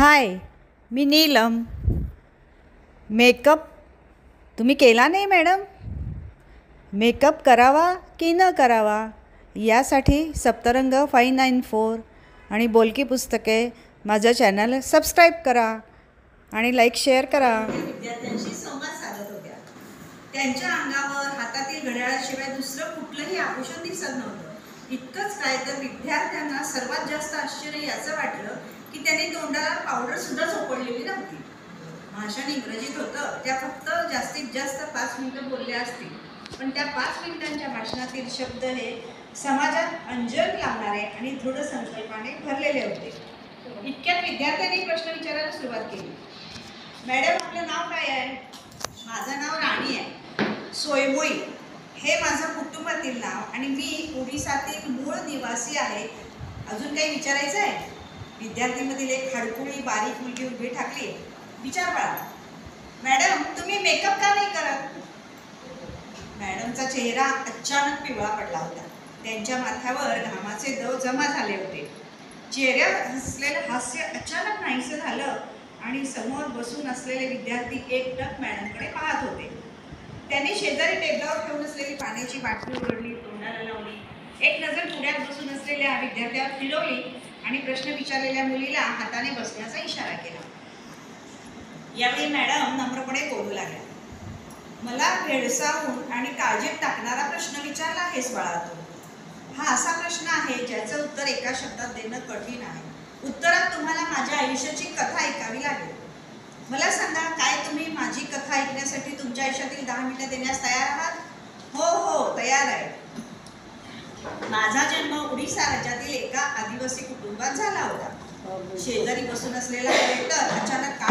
हाय, मी Neelam. Makeup तुम्ही केला नाही मॅडम? मेकअप करावा की न करावा यासाठी सप्तरंग 594 आणि बोलकी पुस्तके माझं चॅनल सबस्क्राईब करा आणि लाईक शेअर करा. विद्यार्थ्यांशी संवाद साधत होत्या. त्यांच्या अंगावर हातातील घड्याळाशिवाय दुसरं कुठलंही आभूषण दिसत नव्हतं. इतकंच काय तर विद्यार्थ्यांना सर्वात जास्त आश्चर्य याचं वाटलं की त्यांनी तोंडाला पावडर सुद्धा चोपडलेली नव्हती. भाषण इंग्रजीत होतं. त्या फक्त जास्तीत जास्त 5 मिनिटं बोलल्या असतील, पण त्या 5 मिनिटांच्या भाषणातील शब्द हे समाजात अंजन लावणारे आणि दृढ संकल्पाने भरलेले होते. इतक्यात विद्यार्थ्यांनी प्रश्न विचारायला सुरुवात केली. मॅडम, आपलं नाव काय आहे? माझं नाव राणी आहे. सोयमोई हे माझं कुटुंबातील नाव आणि मी ओडिसातील मूळ निवासी आहे. अजून काही विचारायचं आहे? विद्यार्थीमधील एक हडकुळी बारीक मुलगी उभी ठाकली. विचार बाळा. मॅडम, तुम्ही मेकअप का नाही करत? मॅडमचा चेहरा अचानक पिवळा पडला होता. त्यांच्या माथ्यावर घामाचे दव जमा झाले होते. चेहऱ्यावर हसलेलं हास्य अचानक नाहीसं झालं आणि समोर बसून असलेले विद्यार्थी एकटक मॅडमकडे पाहत होते. त्यांनी शेजारी टेबलावर ठेवून असलेली पाण्याची बाटली उघडली, तोंडाला लावली, एक नजर पुढ्यात बसून असलेल्या विद्यार्थ्यावर फिरवली आणि प्रश्न विचारलेल्या मुलीला हाताने बसण्याचा इशारा केला. यावेळी मॅडम नम्रपणे बोलू लागल्या. मला भेडसावून आणि काळजीत टाकणारा प्रश्न विचारला आहेस बाळा तू. हा असा प्रश्न आहे ज्याचं उत्तर एका शब्दात देणं कठीण आहे. उत्तरात तुम्हाला माझ्या आयुष्याची कथा ऐकावी लागेल. मला सांगा, काय तुम्ही माझी कथा ऐकण्यासाठी तुमच्या आयुष्यातील 10 मिनिटं देण्यास तयार आहात? हो हो, तयार आहे. माझा जन्म ओडिसा राज्यातील एका आदिवासी कुटुंबात झाला होता. शेजारी बसून असलेला कलेक्टर अचानक